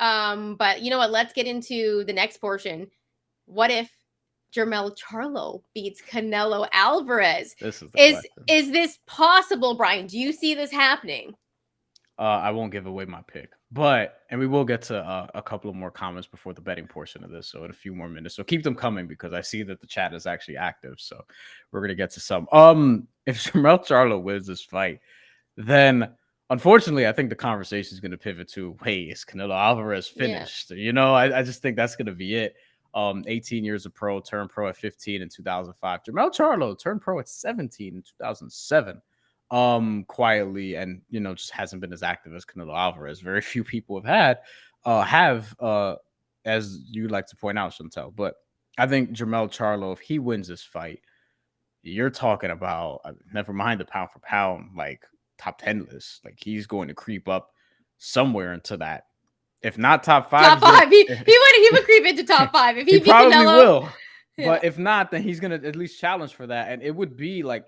But you know what? Let's get into the next portion. What if Jermell Charlo beats Canelo Alvarez? This is the Is question. is this possible, Brian? Do you see this happening? I won't give away my pick, and we will get to a couple of more comments before the betting portion of this. So in a few more minutes, so keep them coming because I see that the chat is actually active. So we're gonna get to some. If Jermell Charlo wins this fight, then unfortunately, I think the conversation is gonna pivot to, hey, is Canelo Alvarez Yeah. finished? I just think that's gonna be it. 18 years of pro, turned pro at 15 in 2005. Jermell Charlo turned pro at 17 in 2007. Quietly, and just hasn't been as active as Canelo Alvarez. Very few people have as you like to point out, Shantelle. But I think Jermell Charlo, if he wins this fight, you're talking about never mind the pound for pound, like top 10 list. Like he's going to creep up somewhere into that. If not top five, Top five. He would creep into top five if he beat probably Canelo. will. Yeah. But if not, then he's gonna at least challenge for that, and it would be like,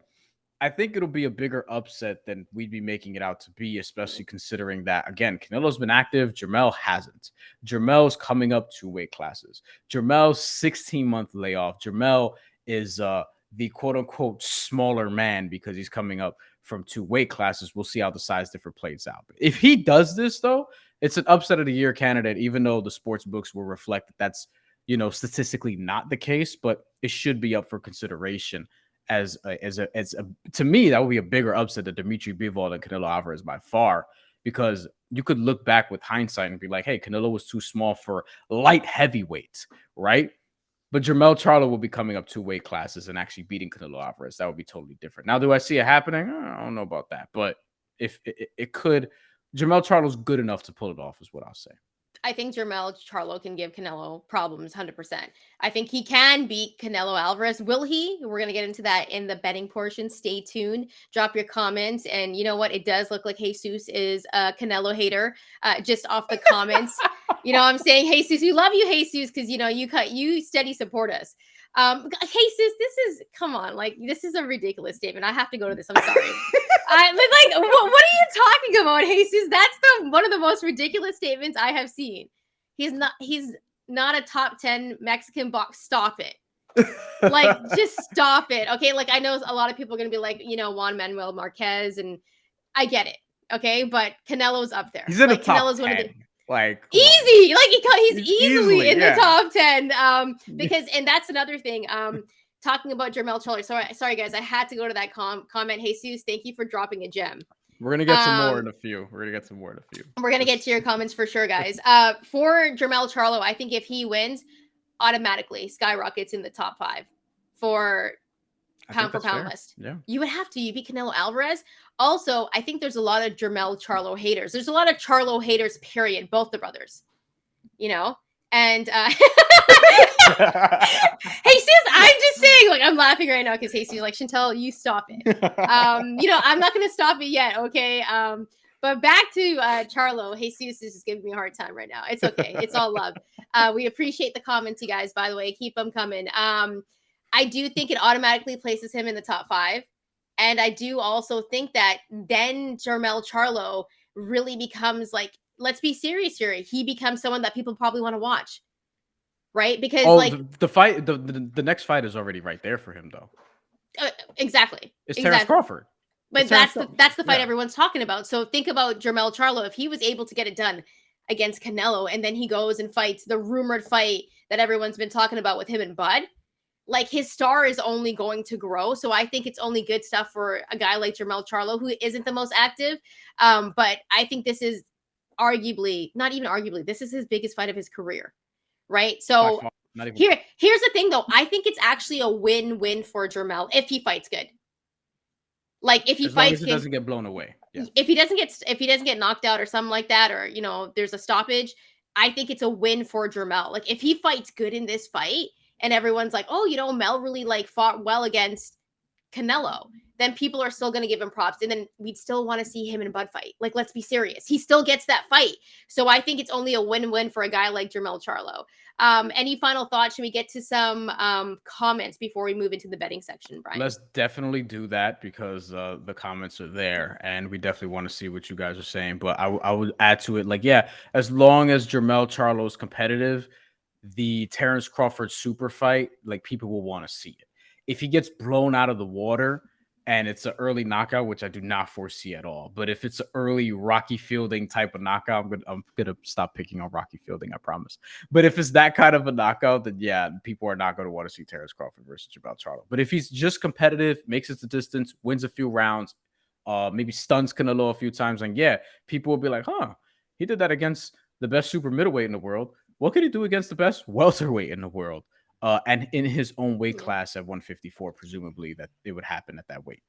I think it'll be a bigger upset than we'd be making it out to be, especially considering that, again, Canelo's been active. Jermell hasn't. Jermell's coming up 2 weight classes. Jermell's 16-month layoff. Jermell is the quote-unquote smaller man because he's coming up from 2 weight classes. We'll see how the size difference plays out. But if he does this, though, it's an upset of the year candidate, even though the sports books will reflect that that's, statistically not the case, but it should be up for consideration as to me, that would be a bigger upset than Dimitri Bivol and Canelo Alvarez by far, because you could look back with hindsight and be like, hey, Canelo was too small for light heavyweight, right? But Jermell Charlo will be coming up 2 weight classes and actually beating Canelo Alvarez. That would be totally different. Now, do I see it happening? I don't know about that, but if it could, Jermell Charlo's good enough to pull it off, is what I'll say. I think Jermell Charlo can give Canelo problems 100%. I think he can beat Canelo Alvarez. Will he? We're going to get into that in the betting portion. Stay tuned. Drop your comments. And you know what? It does look like Jesus is a Canelo hater just off the comments. I'm saying, Jesus, we love you, Jesus, because, you steady support us. Jesus, come on. Like, this is a ridiculous statement. I have to go to this. I'm sorry. What are you talking about, Jesus? That's one of the most ridiculous statements I have seen. He's not a top 10 Mexican box. Stop it. Like, just stop it. Okay. Like, I know a lot of people are going to be like, Juan Manuel Marquez, and I get it. Okay. But Canelo's up there. He's in like, the top Canelo's 10. One of the like easy. Like he's easily in yeah. the top 10. Because, and that's another thing. Talking about Jermell Charlo. Sorry, guys. I had to go to that comment. Jesus, thank you for dropping a gem. We're going to get some more in a few. We're going to get to your comments for sure, guys. For Jermell Charlo, I think if he wins, automatically skyrockets in the top 5 for pound for pound list. Yeah. You would have to. You beat Canelo Alvarez. Also, I think there's a lot of Jermell Charlo haters. There's a lot of Charlo haters, period. Both the brothers. And Jesus, I'm just saying, like, I'm laughing right now because Jesus, like, Shantelle, you stop it. I'm not going to stop it yet, okay? But back to Charlo. Jesus is just giving me a hard time right now. It's okay. It's all love. We appreciate the comments, you guys, by the way. Keep them coming. I do think it automatically places him in the top 5. And I do also think that then Jermell Charlo really becomes, like, let's be serious here. He becomes someone that people probably want to watch, right? Because the fight, the next fight is already right there for him, though. Exactly. It's Terrence Crawford. But that's the fight everyone's talking about. So think about Jermell Charlo. If he was able to get it done against Canelo, and then he goes and fights the rumored fight that everyone's been talking about with him and Bud, like, his star is only going to grow. So I think it's only good stuff for a guy like Jermell Charlo, who isn't the most active. But I think this is not even arguably, this is his biggest fight of his career, right? So here's the thing, though. I think it's actually a win-win for Jermell if he fights good. Like, if he fights good, doesn't get blown away. Yeah. If he doesn't get knocked out or something like that, or there's a stoppage, I think it's a win for Jermell. Like, if he fights good in this fight, and everyone's like, oh, Mel really, like, fought well against Canelo, then people are still going to give him props. And then we'd still want to see him in a Bud fight. Like, let's be serious. He still gets that fight. So I think it's only a win-win for a guy like Jermell Charlo. Any final thoughts? Should we get to some comments before we move into the betting section, Bryan? Let's definitely do that because the comments are there, and we definitely want to see what you guys are saying. But I would add to it, like, yeah, as long as Jermell Charlo is competitive, the Terrence Crawford super fight, like, people will want to see it. If he gets blown out of the water and it's an early knockout, which I do not foresee at all, but if it's an early Rocky Fielding type of knockout, I'm gonna stop picking on Rocky Fielding, I promise. But if it's that kind of a knockout, then yeah, people are not going to want to see Terrence Crawford versus Jermell Charlo. But if he's just competitive, makes it the distance, wins a few rounds, maybe stuns Canelo a few times, and yeah, people will be like, huh, he did that against the best super middleweight in the world. What could he do against the best welterweight in the world? And in his own weight class at 154, presumably that it would happen at that weight.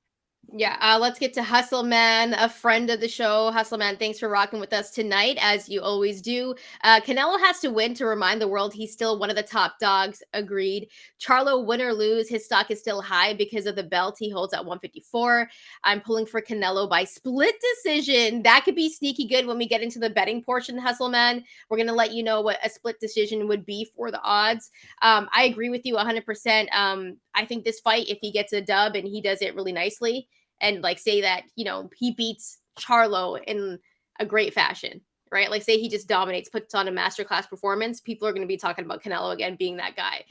Yeah, let's get to Hustle Man, a friend of the show. Hustle Man, thanks for rocking with us tonight, as you always do. Canelo has to win to remind the world he's still one of the top dogs. Agreed. Charlo, win or lose, his stock is still high because of the belt he holds at 154. I'm pulling for Canelo by split decision. That could be sneaky good when we get into the betting portion, Hustle Man. We're going to let you know what a split decision would be for the odds. I agree with you 100%. I think this fight, if he gets a dub and he does it really nicely, and like say that, he beats Charlo in a great fashion, right? Like say he just dominates, puts on a masterclass performance. People are going to be talking about Canelo again being that guy.